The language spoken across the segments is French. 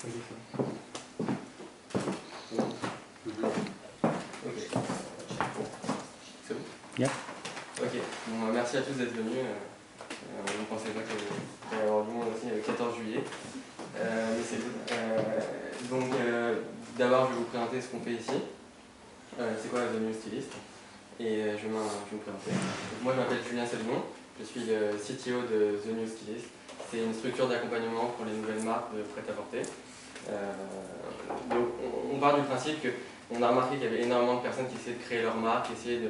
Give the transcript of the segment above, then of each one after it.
Ok. C'est bon? Yeah. Ok, bon, merci à tous d'être venus. On ne pensait pas qu'il y allait y avoir du monde aussi le 14 juillet. Mais c'est good. Donc, d'abord, je vais vous présenter ce qu'on fait ici. C'est quoi The New Stylist? Et je vais me présenter. Donc, moi, je m'appelle Julien Salmon. Je suis le CTO de The New Stylist. C'est une structure d'accompagnement pour les nouvelles marques de prêt-à-porter. Donc, on part du principe qu'on a remarqué qu'il y avait énormément de personnes qui essayaient de créer leur marque, qui essayaient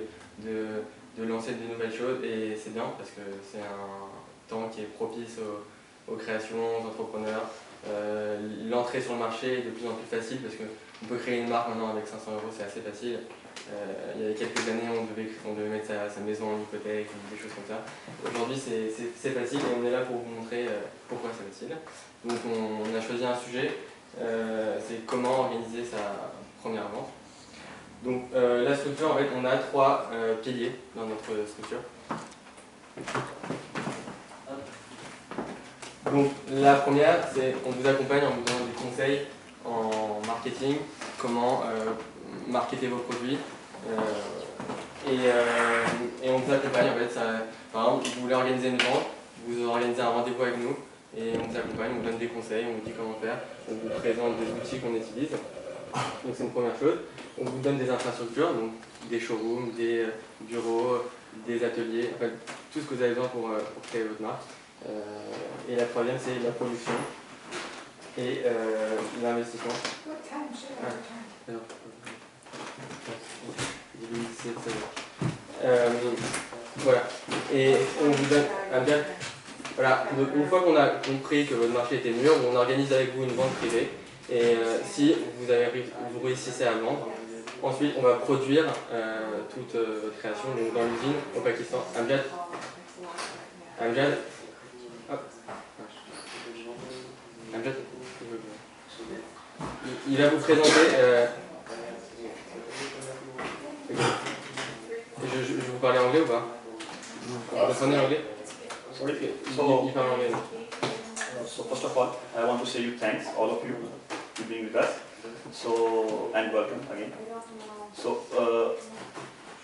de lancer de nouvelles choses, et c'est bien parce que c'est un temps qui est propice aux créations, aux entrepreneurs. L'entrée sur le marché est de plus en plus facile parce qu'on peut créer une marque maintenant avec 500 €, c'est assez facile. Il y a quelques années, on devait mettre sa maison en hypothèque, des choses comme ça. Aujourd'hui, c'est facile et on est là pour vous montrer pourquoi c'est facile. Donc on a choisi un sujet, c'est comment organiser sa première vente. Donc la structure, en fait, on a 3 piliers dans notre structure. Donc la première, c'est qu'on vous accompagne en vous donnant des conseils en marketing, comment marketer vos produits. Et on vous accompagne, en fait, par exemple, vous voulez organiser une vente, vous organisez un rendez-vous avec nous, et on vous accompagne, on vous donne des conseils, on vous dit comment faire, on vous présente des outils qu'on utilise. Donc c'est une première chose. On vous donne des infrastructures, donc des showrooms, des bureaux, des ateliers, en fait, tout ce que vous avez besoin pour créer votre marque. Et la troisième, c'est la production et l'investissement. Voilà. Et on vous donne un bien. Voilà. Donc, une fois qu'on a compris que votre marché était mûr, on organise avec vous une vente privée. Et si vous réussissez à vendre, ensuite on va produire toute votre création donc dans l'usine au Pakistan. Amjad. Hop. Amjad. Il va vous présenter. Je vous parlais anglais ou pas? Vous comprenez l'anglais? Sorry. Il parle anglais. So first of all, I want to say you thanks, all of you, to being with us. So, and welcome again. So,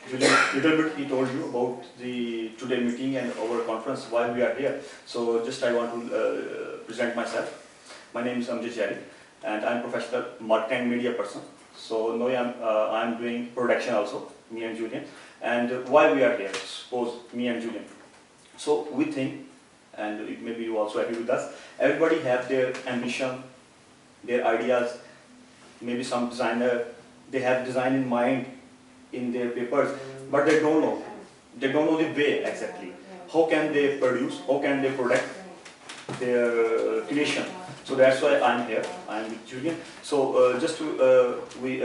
Julian, little bit he told you about the today meeting and our conference, why we are here. So, just I want to present myself. My name is Amjad Jari, and I'm professional marketing and media person. So now I'm doing production also, me and Julian. And why we are here? Suppose me and Julian. So we think, and maybe you also agree with us, everybody have their ambition, their ideas. Maybe some designer, they have design in mind in their papers, but they don't know. They don't know the way exactly. How can they produce? How can they product their creation? So that's why I'm here. I'm with Julian. So just to we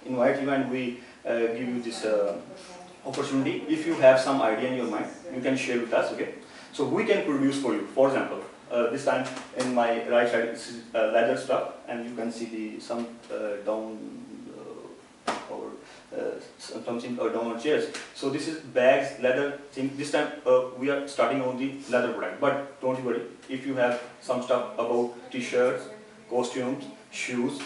invite you and we give you this opportunity. If you have some idea in your mind, you can share with us. Okay. So we can produce for you. For example, this time in my right side this is leather stuff, and you can see some down or something down on chairs. So this is bags, leather thing. This time we are starting on the leather product. But don't worry, if you have some stuff about t-shirts, costumes, shoes,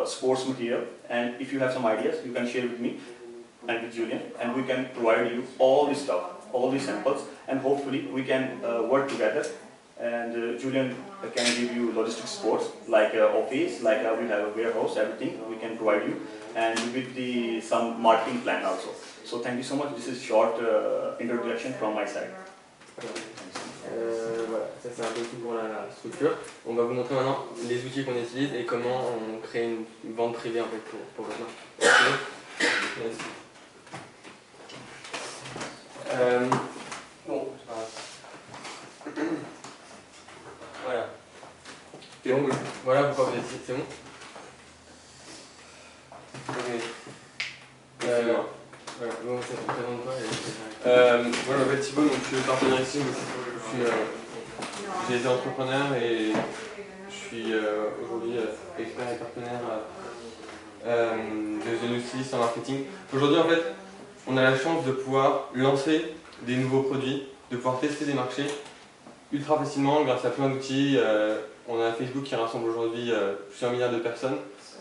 sports material, and if you have some ideas, you can share with me and with Julian, and we can provide you all this stuff, all these samples, and hopefully we can work together. And Julian can give you logistics supports like office, like we have a warehouse, everything we can provide you, and with the some marketing plan also. So thank you so much. This is short introduction from my side. Voilà, ça c'est un peu tout pour la structure. On va vous montrer maintenant les outils qu'on utilise et comment on crée une vente privée en fait pour votre marque. Bon, voilà. Donc, voilà pourquoi vous êtes ici, c'est bon? Voilà, bon, ça se présente pas. Moi je m'appelle Thibaut, donc je suis partenaire ici. J'ai été entrepreneur et je suis aujourd'hui expert et partenaire de The New Stylist en marketing. Aujourd'hui en fait, on a la chance de pouvoir lancer des nouveaux produits, de pouvoir tester des marchés ultra facilement grâce à plein d'outils. On a Facebook qui rassemble aujourd'hui plusieurs milliards de personnes.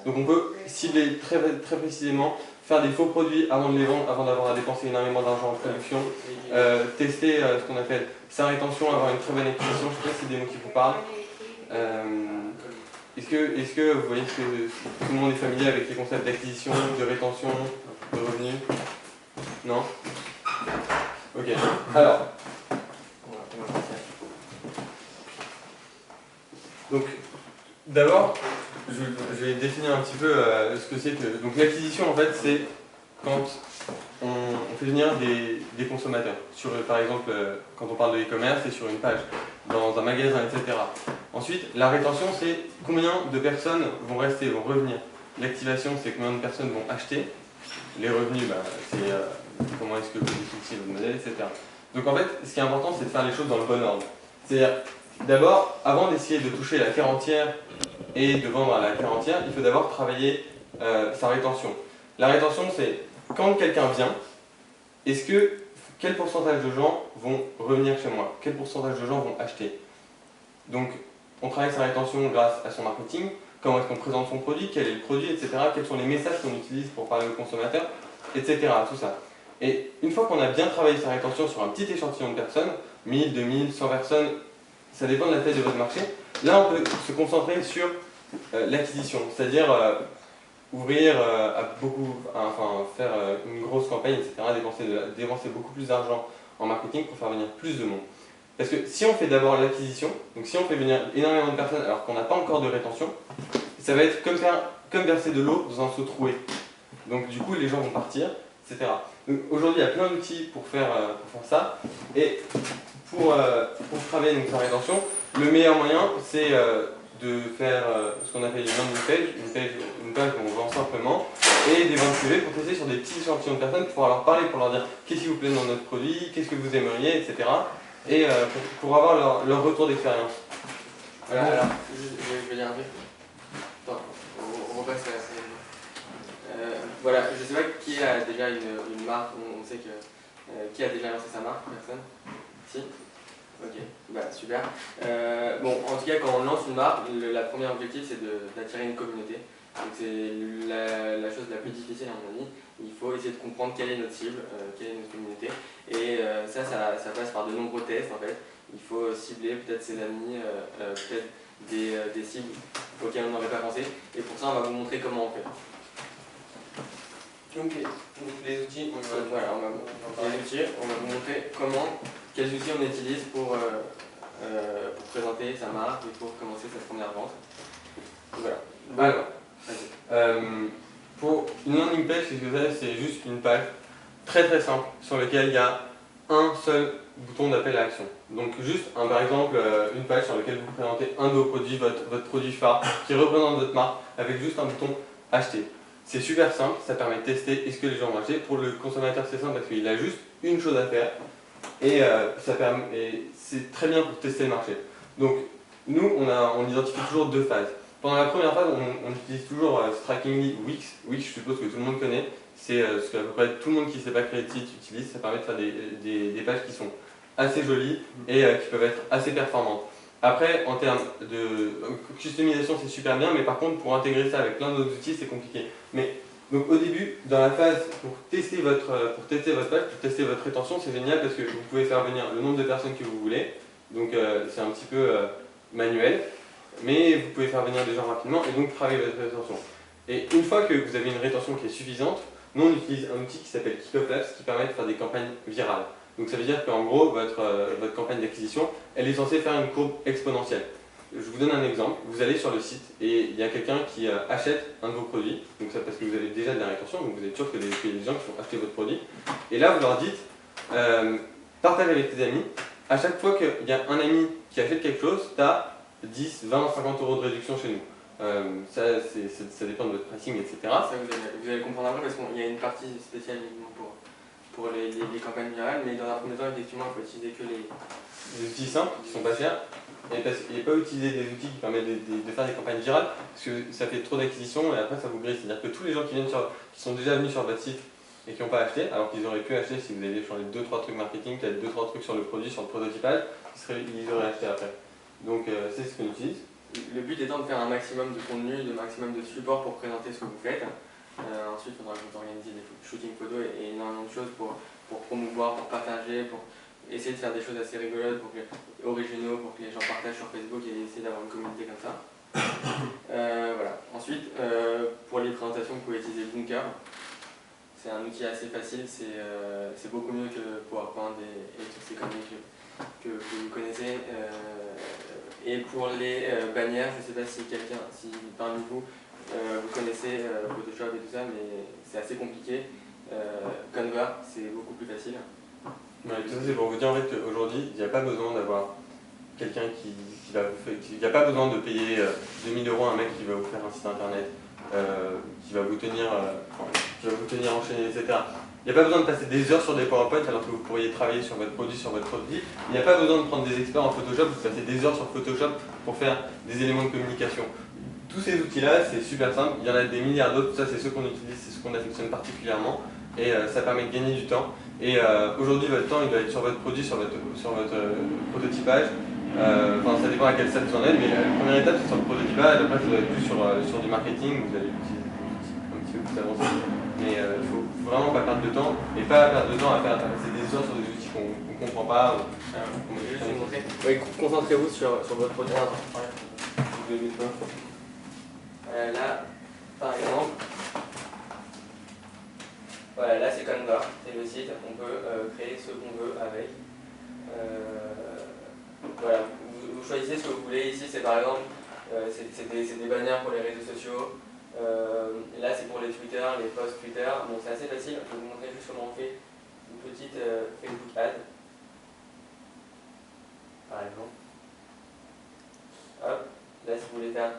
Donc on peut cibler très précisément, faire des faux produits avant de les vendre, avant d'avoir à dépenser énormément d'argent en production, tester ce qu'on appelle sa rétention, avoir une très bonne acquisition. Je ne sais pas si c'est des mots qui vous parlent. Est-ce que vous voyez que tout le monde est familier avec les concepts d'acquisition, de rétention, de revenus? Non? Ok. Alors, donc, d'abord, je vais définir un petit peu ce que c'est que... Donc l'acquisition, en fait, c'est quand on fait venir des consommateurs. Par exemple, quand on parle de e-commerce, c'est sur une page, dans un magasin, etc. Ensuite, la rétention, c'est combien de personnes vont rester, vont revenir. L'activation, c'est combien de personnes vont acheter. Les revenus, c'est comment est-ce que vous définissez votre modèle, etc. Donc en fait, ce qui est important, c'est de faire les choses dans le bon ordre. C'est-à-dire, d'abord, avant d'essayer de toucher la terre entière et de vendre à la terre entière, il faut d'abord travailler sa rétention. La rétention, c'est quand quelqu'un vient, quel pourcentage de gens vont revenir chez moi? Quel pourcentage de gens vont acheter? Donc, on travaille sa rétention grâce à son marketing, comment est-ce qu'on présente son produit, quel est le produit, etc. Quels sont les messages qu'on utilise pour parler au consommateur, etc. Tout ça. Et une fois qu'on a bien travaillé sa rétention sur un petit échantillon de personnes, 1000, 2000, 100 personnes, ça dépend de la taille de votre marché, là on peut se concentrer sur l'acquisition, c'est-à-dire ouvrir faire une grosse campagne, etc., dépenser beaucoup plus d'argent en marketing pour faire venir plus de monde. Parce que si on fait d'abord l'acquisition, donc si on fait venir énormément de personnes alors qu'on n'a pas encore de rétention, ça va être comme verser de l'eau dans un seau troué. Donc du coup les gens vont partir, etc. Aujourd'hui il y a plein d'outils pour faire ça, et pour travailler donc, sa rétention, le meilleur moyen c'est de faire ce qu'on appelle une landing page, une page où on vend simplement, et des ventes privées pour tester sur des petits échantillons de personnes, pour pouvoir leur parler, pour leur dire qu'est-ce qui vous plaît dans notre produit, qu'est-ce que vous aimeriez, etc. Et pour avoir leur retour d'expérience. Voilà, alors, je vais dire un truc. Attends, on repasse à la voilà, je sais pas qui a déjà une marque, on sait que... qui a déjà lancé sa marque? Personne? Si? Ok, super. Bon, en tout cas, quand on lance une marque, la première objectif c'est d'attirer une communauté. Donc c'est la chose la plus difficile à mon avis. Il faut essayer de comprendre quelle est notre cible, quelle est notre communauté. Et ça passe par de nombreux tests en fait. Il faut cibler peut-être ses amis, peut-être des cibles auxquelles on n'aurait pas pensé. Et pour ça, on va vous montrer comment on fait. Donc les outils, voilà, on va vous montrer quels outils on utilise pour présenter sa marque et pour commencer sa première vente. Voilà. Alors, pour une landing page, c'est juste une page très très simple sur laquelle il y a un seul bouton d'appel à l'action. Donc juste, par exemple, une page sur laquelle vous présentez un de vos produits, votre produit phare, qui représente votre marque, avec juste un bouton acheter. C'est super simple, ça permet de tester est-ce que les gens vont acheter. Pour le consommateur, c'est simple parce qu'il a juste une chose à faire et c'est très bien pour tester le marché. Donc nous, on identifie toujours deux phases. Pendant la première phase, on utilise toujours Strikingly Wix. Wix, je suppose que tout le monde connaît. C'est ce que à peu près tout le monde qui ne sait pas créer de site utilise. Ça permet de faire des pages qui sont assez jolies et qui peuvent être assez performantes. Après, en termes de customisation, c'est super bien, mais par contre, pour intégrer ça avec plein d'autres outils, c'est compliqué. Donc au début, dans la phase pour tester votre page, pour tester votre rétention, c'est génial parce que vous pouvez faire venir le nombre de personnes que vous voulez. Donc c'est un petit peu manuel, mais vous pouvez faire venir des gens rapidement et donc travailler votre rétention. Et une fois que vous avez une rétention qui est suffisante, nous on utilise un outil qui s'appelle Kickoff Labs qui permet de faire des campagnes virales. Donc ça veut dire qu'en gros, votre campagne d'acquisition, elle est censée faire une courbe exponentielle. Je vous donne un exemple, vous allez sur le site et il y a quelqu'un qui achète un de vos produits, donc ça parce que vous avez déjà de la rétention, donc vous êtes sûr qu'il y a des gens qui vont acheter votre produit. Et là vous leur dites, partage avec tes amis, à chaque fois qu'il y a un ami qui achète quelque chose, tu as 10, 20, 50 € de réduction chez nous. Ça dépend de votre pricing, etc. Ça, vous allez comprendre après parce qu'il y a une partie spéciale pour les campagnes virales, mais dans un premier temps, effectivement, il faut utiliser que les outils simples qui sont pas chers. Et pas utiliser des outils qui permettent de faire des campagnes virales parce que ça fait trop d'acquisition et après ça vous grille. C'est-à-dire que tous les gens qui sont déjà venus sur votre site et qui n'ont pas acheté, alors qu'ils auraient pu acheter si vous aviez changé 2-3 trucs marketing, peut-être 2-3 trucs sur le produit, sur le prototypage, ils auraient acheté après. Donc c'est ce qu'on utilise. Le but étant de faire un maximum de contenu, de maximum de support pour présenter ce que vous faites. Ensuite, il faudra que vous organisiez des shootings photos et énormément de choses pour promouvoir, pour partager, pour essayer de faire des choses assez rigolotes, originaux, pour que les gens partagent sur Facebook et essayer d'avoir une communauté comme ça. Voilà. Ensuite, pour les présentations, vous pouvez utiliser Bunker. C'est un outil assez facile, c'est beaucoup mieux que PowerPoint et toutes ces conneries que vous connaissez. Et pour les bannières, je ne sais pas si parmi vous, vous connaissez Photoshop et tout ça, mais c'est assez compliqué. Canva, c'est beaucoup plus facile. Ouais, tout ça c'est pour vous dire en fait qu'aujourd'hui, il n'y a pas besoin d'avoir quelqu'un qui va vous faire... Il n'y a pas besoin de payer 2000 € à un mec qui va vous faire un site internet, qui va vous tenir enchaîné, etc. Il n'y a pas besoin de passer des heures sur des PowerPoint alors que vous pourriez travailler sur votre produit, sur votre produit. Il n'y a pas besoin de prendre des experts en Photoshop, vous passez des heures sur Photoshop pour faire des éléments de communication. Tous ces outils-là, c'est super simple, il y en a des milliards d'autres, ça c'est ceux qu'on utilise, c'est ceux qu'on affectionne particulièrement et ça permet de gagner du temps. Et aujourd'hui, votre temps, il doit être sur votre produit, sur votre prototypage. Enfin, ça dépend à quel stade vous en êtes, mais la première étape c'est sur le prototypage, après ça doit être plus sur du marketing, vous allez utiliser un petit peu plus avancé. Mais il ne faut vraiment pas perdre de temps, et pas perdre de temps à faire passer des heures sur des outils qu'on ne comprend pas. Oui, concentrez-vous sur votre produit. Là, par exemple, voilà, là c'est Canva, c'est le site, on peut créer ce qu'on veut avec. Voilà, vous choisissez ce que vous voulez. Ici, c'est par exemple, c'est des bannières pour les réseaux sociaux. Là, c'est pour les Twitter, les posts Twitter. Bon, c'est assez facile. Je vais vous montrer juste comment on fait une petite Facebook ad, par exemple. Hop, là, si vous voulez faire,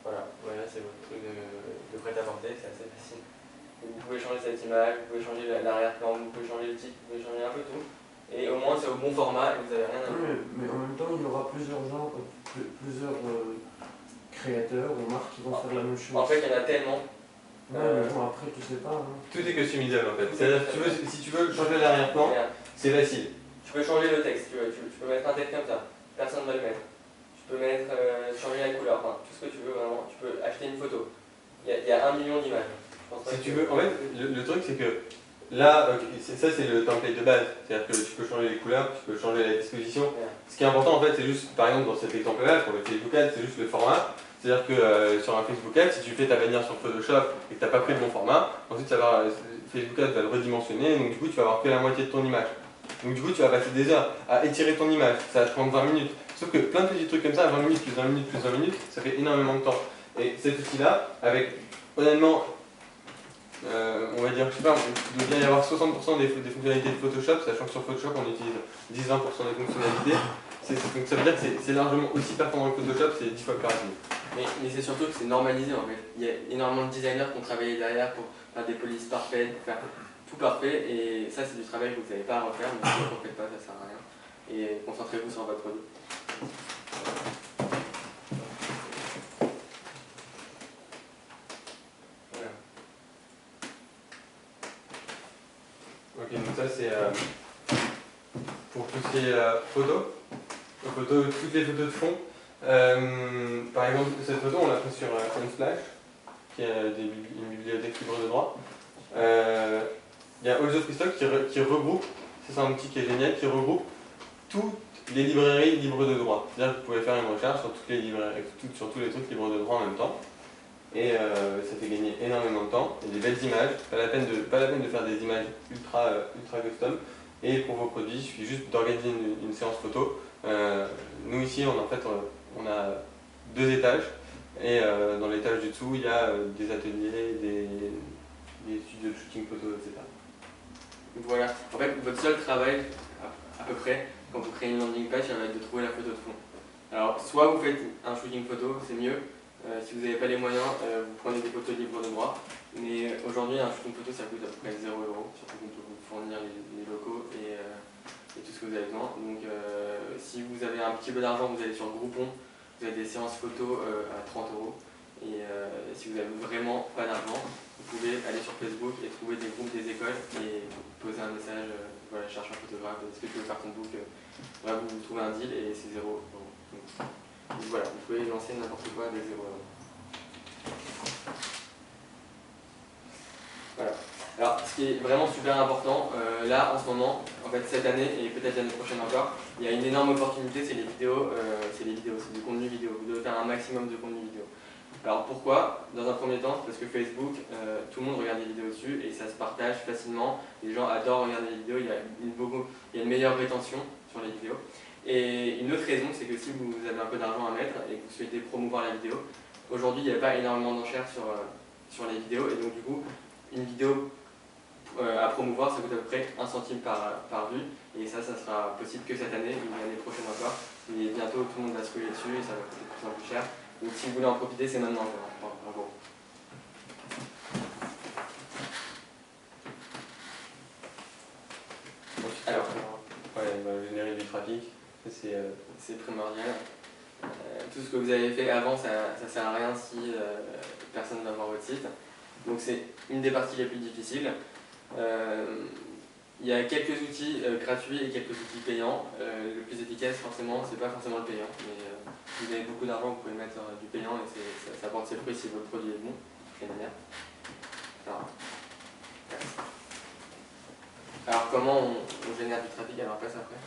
voilà, c'est votre truc de prêt-à-porter, c'est assez facile. Et vous pouvez changer cette image, vous pouvez changer l'arrière-plan, vous pouvez changer le titre, vous pouvez changer un peu tout. Et au moins, c'est au bon format et vous n'avez rien à faire. Mais en même temps, il y aura plusieurs genres, plusieurs créateurs ou marques qui vont faire la même chose. En fait, il y en a tellement. Mais bon, après, tu sais pas. Hein. Tout est customisable en fait. C'est-à-dire que si tu veux changer l'arrière-plan, c'est facile. Tu peux changer le texte, tu peux mettre un texte comme ça, personne ne va le mettre. Tu peux mettre, changer la couleur, enfin, tout ce que tu veux vraiment. Tu peux acheter une photo. Il y a 1 million d'images. Si tu veux, en fait, le truc c'est que là, ça c'est le template de base. C'est-à-dire que tu peux changer les couleurs, tu peux changer la disposition. Ce qui est important en fait, c'est juste, par exemple dans cet exemple-là, pour le Facebook Ad, c'est juste le format. C'est-à-dire que sur un Facebook Ad, si tu fais ta bannière sur Photoshop et que tu n'as pas pris le bon format, ensuite Facebook Ad va le redimensionner, donc du coup tu vas avoir que la moitié de ton image. Donc du coup tu vas passer des heures à étirer ton image, ça va te prendre 20 minutes. Sauf que plein de petits trucs comme ça, 20 minutes plus 20 minutes plus 20 minutes, ça fait énormément de temps. Et cet outil-là, avec honnêtement, on va dire, je sais pas, il doit bien y avoir 60% des fonctionnalités de Photoshop, sachant que sur Photoshop on utilise 10-20% des fonctionnalités. Donc ça veut dire que c'est largement aussi performant que Photoshop, c'est 10 fois plus rapide. Mais c'est surtout que c'est normalisé en fait. Il y a énormément de designers qui ont travaillé derrière pour faire des polices parfaites, pour faire tout parfait, et ça c'est du travail que vous n'avez pas à refaire, donc si vous ne faites pas, ça sert à rien. Et concentrez-vous sur votre produit. Voilà. Ok, donc ça c'est pour tout ce qui est photo. Toutes les photos de fond. Par exemple, cette photo, on l'a prise sur Unsplash, qui est une bibliothèque libre de droit. Il y a All the Free Stock qui regroupe, c'est un outil qui est génial, qui regroupe toutes les librairies libres de droit. C'est-à-dire que vous pouvez faire une recherche sur toutes les librairies, sur tous les trucs libres de droit en même temps. Et ça fait gagner énormément de temps. Il y a des belles images, pas la peine de faire des images ultra custom. Et pour vos produits, il suffit juste d'organiser une séance photo. Nous ici, on a 2 étages. Et dans l'étage du dessous, il y a des ateliers, des studios de shooting photo, etc. Voilà. En fait, votre seul travail, à peu près, quand vous créez une landing page, ça va être de trouver la photo de fond. Alors, soit vous faites un shooting photo, c'est mieux. Si vous n'avez pas les moyens, vous prenez des photos libres de droit. Mais aujourd'hui, un shooting photo, ça coûte à peu près 0 €. Surtout qu'on peut vous fournir les locaux et tout ce que vous avez besoin. Donc, si vous avez un petit peu d'argent, vous allez sur Groupon. Vous avez des séances photo à 30 €. Et si vous avez vraiment pas d'argent, vous pouvez aller sur Facebook et trouver des groupes des écoles et poser un message, voilà, cherche un photographe, est-ce que tu veux faire ton book, voilà, vous trouvez un deal et c'est 0 €. Donc voilà, vous pouvez lancer n'importe quoi avec 0 €. Voilà. Alors, ce qui est vraiment super important, là en ce moment, en fait cette année et peut-être l'année prochaine encore, il y a une énorme opportunité, c'est les vidéos, c'est du contenu vidéo. Vous devez faire un maximum de contenu vidéo. Alors pourquoi? Dans un premier temps, parce que Facebook, tout le monde regarde des vidéos dessus et ça se partage facilement. Les gens adorent regarder les vidéos, il y a une meilleure rétention sur les vidéos. Et une autre raison, c'est que si vous avez un peu d'argent à mettre et que vous souhaitez promouvoir la vidéo, aujourd'hui il n'y a pas énormément d'enchères sur les vidéos et donc du coup, une vidéo à promouvoir, ça coûte à peu près 1 centime par vue et ça sera possible que cette année ou l'année prochaine encore. Mais bientôt tout le monde va se coller dessus et ça va coûter de plus en plus cher. Donc si vous voulez en profiter, c'est maintenant en gros. Alors, générer du trafic, c'est primordial. Tout ce que vous avez fait avant, ça ne sert à rien si personne ne va voir votre site. Donc c'est une des parties les plus difficiles. Il y a quelques outils gratuits et quelques outils payants. Le plus efficace, forcément, c'est pas forcément le payant. Mais si vous avez beaucoup d'argent, vous pouvez mettre du payant et ça porte ses fruits si votre produit est bon. Alors comment on génère du trafic? Alors on passe après.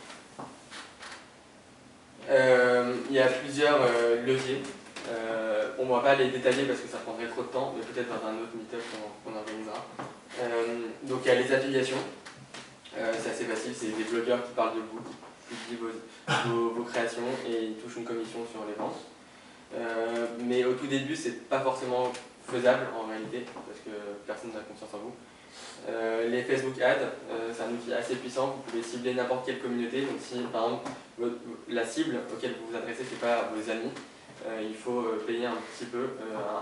Il y a plusieurs leviers. On ne va pas les détailler parce que ça prendrait trop de temps, mais peut-être dans un autre meet-up qu'on organisera. Donc il y a les affiliations. C'est assez facile, c'est des blogueurs qui parlent de vous, qui publient vos créations et ils touchent une commission sur les ventes. Mais au tout début, c'est pas forcément faisable en réalité, parce que personne n'a confiance en vous. Les Facebook Ads, c'est un outil assez puissant, vous pouvez cibler n'importe quelle communauté. Donc si par exemple la cible auquel vous vous adressez, c'est pas vos amis, il faut payer un petit peu,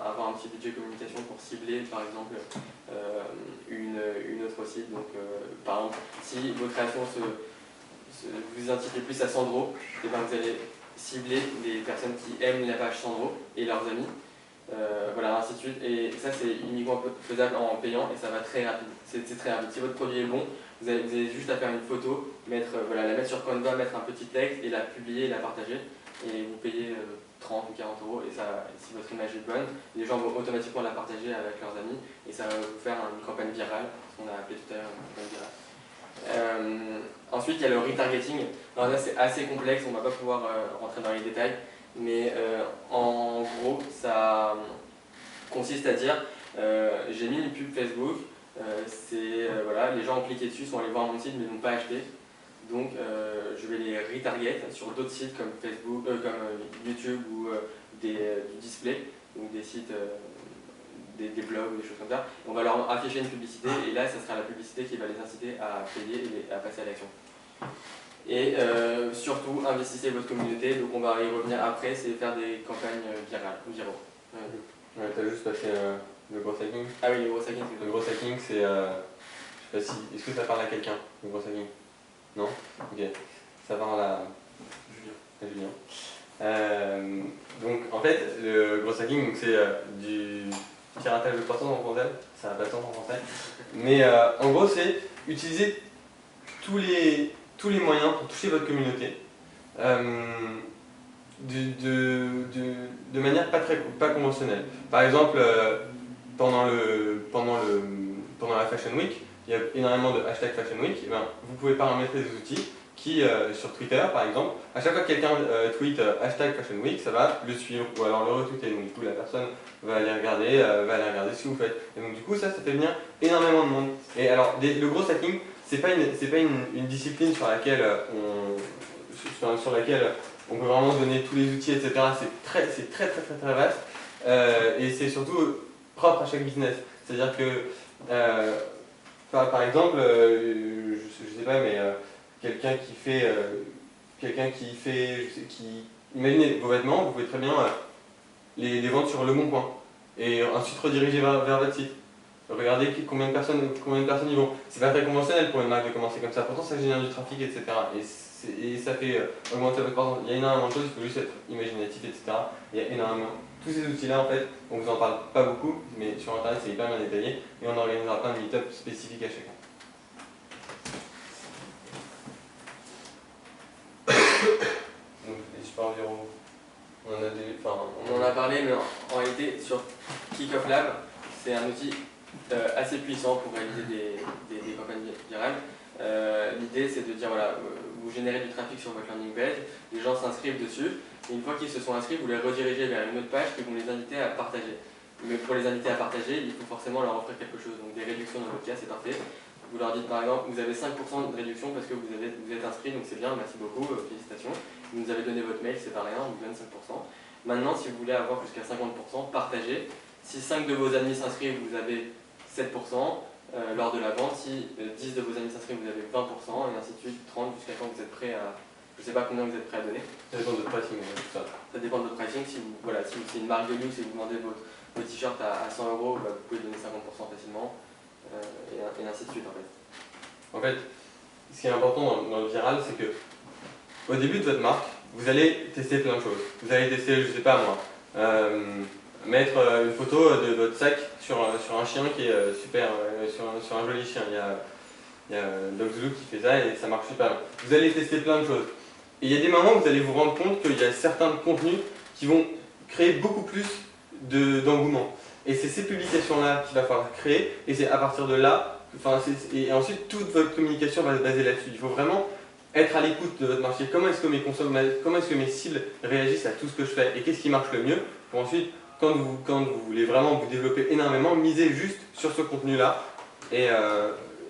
avoir un petit budget communication pour cibler par exemple une autre cible. Donc par exemple, si vos créations vous identifiez plus à Sandro, et ben vous allez cibler des personnes qui aiment la page Sandro et leurs amis. Voilà, ainsi de suite. Et ça, c'est uniquement faisable en payant et ça va très rapide. C'est très rapide. Si votre produit est bon, vous avez juste à faire une photo, la mettre sur Canva, mettre un petit texte et la publier et la partager. Et vous payez 30 ou 40 € et ça, si votre image est bonne, les gens vont automatiquement la partager avec leurs amis et ça va vous faire une campagne virale, ce qu'on a appelé tout à l'heure une campagne virale. Ensuite, il y a le retargeting. Alors là, c'est assez complexe, on ne va pas pouvoir rentrer dans les détails. Mais en gros, ça consiste à dire j'ai mis une pub Facebook, voilà, les gens ont cliqué dessus, sont allés voir mon site mais n'ont pas acheté. Donc je vais les retarget sur d'autres sites comme Facebook, comme YouTube ou du display, donc des sites, des blogs ou des choses comme ça. On va leur afficher une publicité et là, ça sera la publicité qui va les inciter à payer et à passer à l'action. Et surtout, investissez votre communauté, donc on va y revenir après, c'est faire des campagnes viraux. Ouais, t'as juste passé le gros hacking. Ah oui, le gros hacking, c'est le gros hacking, c'est. Je sais pas si. Est-ce que ça parle à quelqu'un, le gros hacking? Non? Ok. Ça parle à Julien. Donc en fait, le gros hacking, c'est du piratage de poissons en français. Ça n'a pas de sens en français. Mais en gros, c'est utiliser tous les moyens pour toucher votre communauté de manière pas conventionnelle. Par exemple, pendant la Fashion Week, il y a énormément de hashtag Fashion Week, et ben, vous pouvez paramétrer des outils qui, sur Twitter par exemple, à chaque fois que quelqu'un tweet hashtag Fashion Week, ça va le suivre ou alors le retweeter. Donc du coup la personne va aller regarder ce que vous faites. Et donc du coup ça fait venir énormément de monde. Et alors le gros hacking, c'est pas une discipline sur laquelle on peut vraiment donner tous les outils, etc. C'est très vaste et c'est surtout propre à chaque business. C'est-à-dire que, par exemple, je sais pas, mais quelqu'un qui imaginez vos vêtements, vous pouvez très bien les vendre sur Le Bon Coin et ensuite rediriger vers votre site. Regardez combien de personnes y vont. C'est pas très conventionnel pour une marque de commencer comme ça, pourtant ça génère du trafic, etc. Et ça fait augmenter votre croissance. Il y a énormément de choses, il faut juste être imaginatif, etc. Il y a énormément tous ces outils-là, en fait, on vous en parle pas beaucoup, mais sur Internet, c'est hyper bien détaillé, et on organisera plein de meet-up spécifiques à chacun. Donc, les supports environ, on en a parlé, mais en réalité, sur Kickoff Lab, c'est un outil assez puissant pour réaliser des campagnes virales. L'idée, c'est de dire, voilà, vous générez du trafic sur votre landing page, les gens s'inscrivent dessus, et une fois qu'ils se sont inscrits, vous les redirigez vers une autre page que vous les invitez à partager. Mais pour les inviter à partager, il faut forcément leur offrir quelque chose. Donc des réductions dans votre cas, c'est parfait. Vous leur dites par exemple, vous avez 5% de réduction parce que vous êtes inscrit, donc c'est bien, merci beaucoup, félicitations. Vous nous avez donné votre mail, c'est pas rien, on vous donne 5%. Maintenant, si vous voulez avoir jusqu'à 50%, partagez. Si 5 de vos amis s'inscrivent, vous avez 7% lors de la vente. Si 10 de vos amis s'inscrivent, vous avez 20%, et ainsi de suite, 30 jusqu'à quand vous êtes prêt à... Je ne sais pas combien vous êtes prêt à donner. Ça dépend de votre pricing, tout ça. Ça dépend de votre pricing. Si c'est une marque de luxe et vous vendez votre t-shirt à 100 €, bah, vous pouvez donner 50% facilement, et ainsi de suite en fait. En fait, ce qui est important dans le viral, c'est que au début de votre marque, vous allez tester plein de choses. Vous allez tester, je sais pas moi, mettre une photo de votre sac sur un chien qui est super, sur un joli chien. Il y a Dogzoo qui fait ça et ça marche super bien. Vous allez tester plein de choses. Et il y a des moments où vous allez vous rendre compte qu'il y a certains contenus qui vont créer beaucoup plus d'engouement. Et c'est ces publications-là qu'il va falloir créer, et c'est à partir de là, et ensuite toute votre communication va se baser là-dessus. Il faut vraiment être à l'écoute de votre marché. Comment est-ce que mes cibles réagissent à tout ce que je fais et qu'est-ce qui marche le mieux pour ensuite, quand vous voulez vraiment vous développer énormément, miser juste sur ce contenu-là et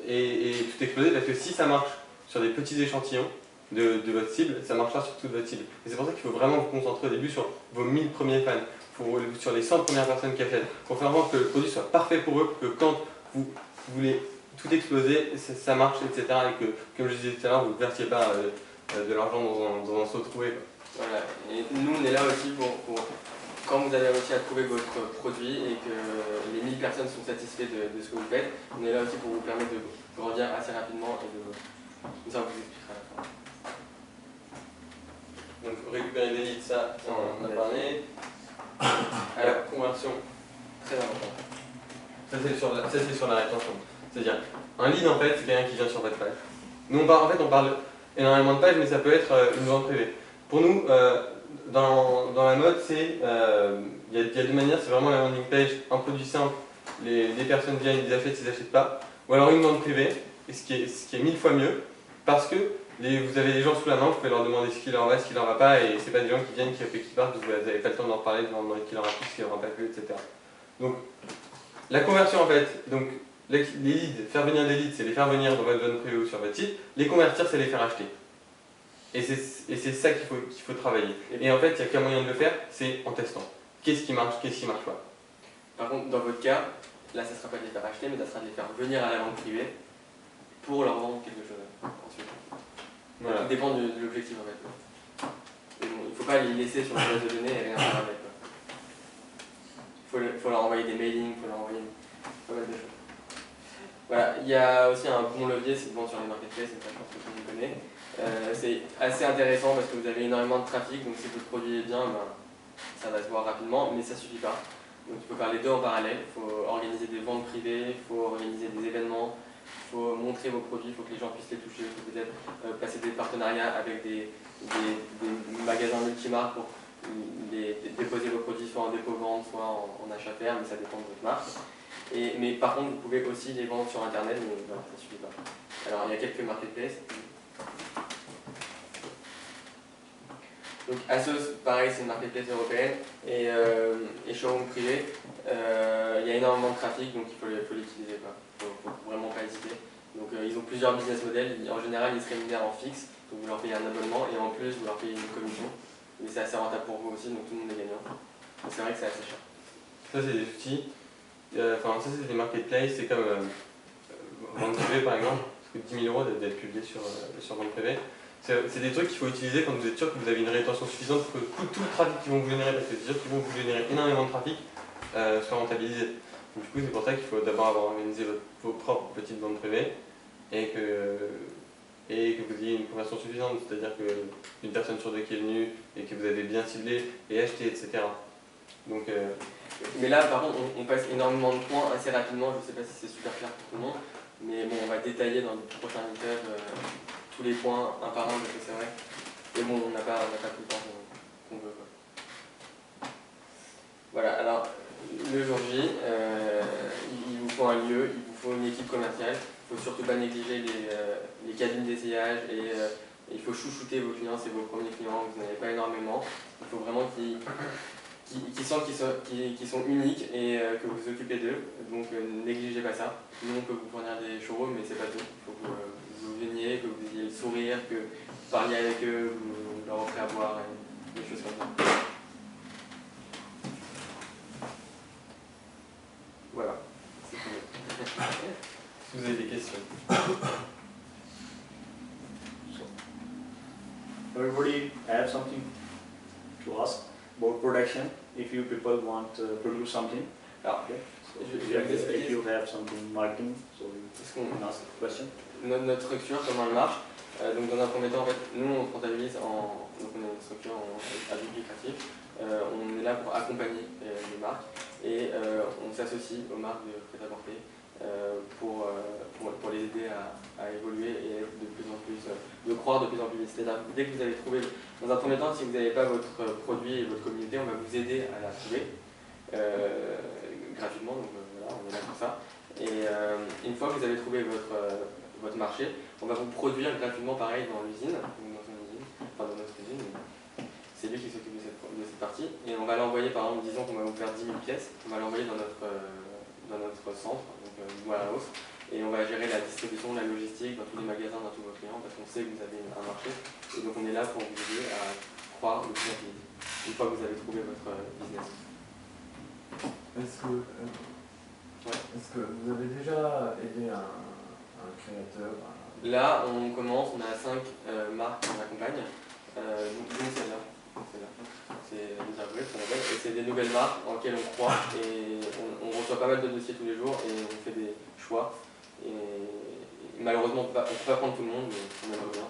tout exploser, parce que si ça marche sur des petits échantillons de votre cible, ça marchera sur toute votre cible. Et c'est pour ça qu'il faut vraiment vous concentrer au début sur vos 1000 premiers fans, sur les 100 premières personnes qui achètent, pour faire en sorte que le produit soit parfait pour eux, que quand vous voulez tout exploser, ça marche, etc. Et que, comme je disais tout à l'heure, vous ne versiez pas de l'argent dans un seau troué. Voilà. Et nous, on est là aussi pour quand vous avez réussi à trouver votre produit et que les 1000 personnes sont satisfaites de ce que vous faites, on est là aussi pour vous permettre de grandir assez rapidement et ça vous expliquera à la fin. Donc récupérer des leads, ça on en a parlé. Alors, conversion, très important. Ça c'est sur la rétention. C'est-à-dire, un lead en fait, c'est quelqu'un qui vient sur votre page. Nous on parle énormément de pages, mais ça peut être une vente privée. Pour nous, dans la mode, il y a deux manières, c'est vraiment la landing page, un produit simple, les personnes viennent, ils achètent, ils n'achètent pas. Ou alors une vente privée, ce qui est 1000 fois mieux, parce que vous avez des gens sous la main, vous pouvez leur demander ce qui leur va, ce qui leur va pas, et c'est pas des gens qui viennent, qui partent, vous n'avez pas le temps de leur parler, de leur demander ce qui leur a plu, ce qui leur a pas plu, etc. Donc, la conversion en fait, donc les leads, faire venir des leads, c'est les faire venir dans votre zone privée ou sur votre site, les convertir, c'est les faire acheter. Et c'est ça qu'il faut travailler. Et en fait, il n'y a qu'un moyen de le faire, c'est en testant. Qu'est-ce qui marche pas. Par contre, dans votre cas, là, ça ne sera pas de les faire acheter, mais ça sera de les faire venir à la vente privée pour leur vendre quelque chose ensuite. Voilà. Tout dépend de l'objectif en fait. Il ne faut pas les laisser sur une base de données et rien faire avec. Il faut leur envoyer des mailings, il faut leur envoyer pas mal de choses. Voilà, il y a aussi un bon levier, c'est de vendre sur les marketplaces, c'est ça, je pense que tout le monde connaît. C'est assez intéressant parce que vous avez énormément de trafic, donc si votre produit est bien, ça va se voir rapidement, mais ça ne suffit pas. Donc il faut faire les deux en parallèle, il faut organiser des ventes privées, il faut organiser des événements, il faut montrer vos produits, il faut que les gens puissent les toucher, il faut peut-être passer des partenariats avec des magasins multimarques pour déposer vos produits soit en dépôt-vente, soit en achat-faire, mais ça dépend de votre marque. Mais par contre, vous pouvez aussi les vendre sur internet, mais voilà, ça ne suffit pas. Alors il y a quelques marketplaces. Donc Asos, pareil, c'est une marketplace européenne, et showroom privé, il y a énormément de trafic, donc il faut l'utiliser, il ne faut vraiment pas hésiter. Donc ils ont plusieurs business models, en général ils se rémunèrent en fixe, donc vous leur payez un abonnement, et en plus vous leur payez une commission, mais c'est assez rentable pour vous aussi, donc tout le monde est gagnant. Donc c'est vrai que c'est assez cher. Ça c'est des outils, ça c'est des marketplaces, c'est comme vente privée par exemple, ça coûte 10 000 € d'être publié sur vente privée. C'est des trucs qu'il faut utiliser quand vous êtes sûr que vous avez une rétention suffisante pour que tout le trafic qu'ils vont vous générer, parce que c'est sûr qu'ils vont vous générer énormément de trafic, soit rentabilisé. Donc, du coup, c'est pour ça qu'il faut d'abord avoir organisé vos propres petites ventes privées et que vous ayez une conversion suffisante, c'est-à-dire qu'une personne sur deux qui est venue et que vous avez bien ciblé et acheté, etc. Donc, mais là, par contre, on passe énormément de points assez rapidement. Je ne sais pas si c'est super clair pour tout le monde. Mais bon, on va détailler dans les prochains meet-up tous les points un par un, parce que c'est vrai. Et bon, on n'a pas tout le temps qu'on veut, quoi. Voilà, alors, le jour J, il vous faut un lieu, il vous faut une équipe commerciale. Il ne faut surtout pas négliger les cabines d'essayage et il faut chouchouter vos clients, c'est vos premiers clients, vous n'en avez pas énormément. Il faut vraiment qu'ils sentent qu'ils sont uniques et que vous vous occupez d'eux. Donc négligez pas ça. Nous on peut vous fournir des showrooms, mais c'est pas tout. Il faut que vous veniez, que vous ayez le sourire, que vous parliez avec eux, que vous leur offrez à boire, et des choses comme ça. Voilà. C'est tout. si vous avez des questions. Everybody have something to ask about production? If you people want to produce something, Alors, okay. So je if vais vous expliquer. you have something marketing, so you Est-ce qu'on can ask a question. notre structure, comment elle marche. Donc dans un premier temps, en fait, nous on se comptabilise donc on a une structure à but lucratif. On est là pour accompagner les marques et on s'associe aux marques de prêt-à-porter pour les aider à évoluer et être de plus en plus, de croire de plus en plus vite. C'est-à-dire que dès que vous avez trouvé, dans un premier temps, si vous n'avez pas votre produit et votre communauté, on va vous aider à la trouver gratuitement. Donc voilà, on est là pour ça. Et une fois que vous avez trouvé votre marché, on va vous produire gratuitement pareil dans l'usine, ou dans son usine, enfin dans notre usine. C'est lui qui s'occupe de cette partie. Et on va l'envoyer, par exemple, disons qu'on va vous faire 10 000 pièces, on va l'envoyer dans notre centre, donc à la hausse, et on va gérer la distribution, la logistique dans tous les magasins, dans tous vos clients, parce qu'on sait que vous avez un marché. Et donc on est là pour vous aider à croire le plus rapide, une fois que vous avez trouvé votre business. Est-ce que vous avez déjà aidé un créateur Là, on commence, on a 5 marques qu'on accompagne, dont celle-là. C'est Interbrut, et c'est des nouvelles marques en lesquelles on croit et on reçoit pas mal de dossiers tous les jours et on fait des choix. Et malheureusement, on ne peut pas prendre tout le monde, mais on aimerait bien.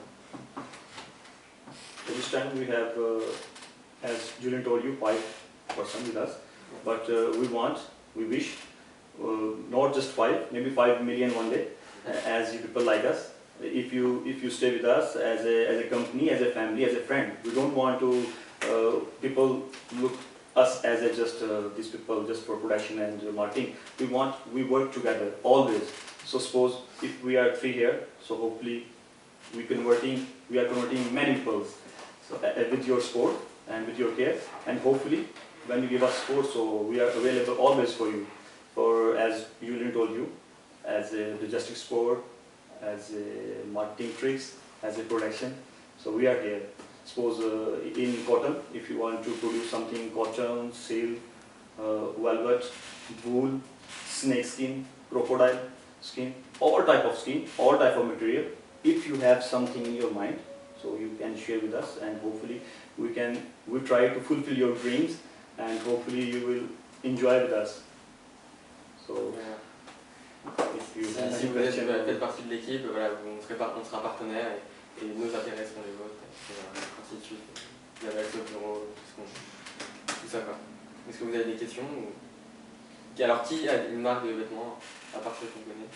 So this time we have, as Julian told you, 5 person with us, but we wish not just 5, maybe 5 million one day, as you people like us. If you stay with us as a company, as a family, as a friend, we don't want to people look us as just these people just for production and marketing. We work together always. So suppose if we are 3 here, so hopefully we are converting many people. So with your support and with your care, and hopefully when you give us support, so we are available always for you. For as Julian told you, as a logistic support, as a marketing tricks, as a production. So we are here. Suppose in cotton, if you want to produce something, cotton, silk, velvet, wool, snake skin, crocodile skin, all type of skin, all type of material. If you have something in your mind, so you can share with us, and hopefully we try to fulfill your dreams, and hopefully you will enjoy with us. So if you have Si any vous question, faites partie de l'équipe, voilà, on sera partenaire et nos intérêts seront les vôtres, et ainsi de suite. Il y a l'accès au bureau, tout ça quoi. Est-ce que vous avez des questions ou... Alors qui a une marque de vêtements à part ceux qu'on connaît?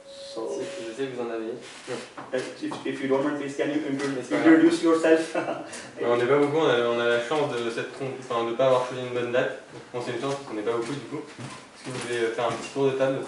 so Je sais que vous en avez. if you don't mind, please can you introduce yourself? On n'est pas beaucoup, on a la chance de ne pas avoir choisi une bonne date. Bon, c'est une chance parce qu'on n'est pas beaucoup du coup. Est-ce que vous voulez faire un petit tour de table?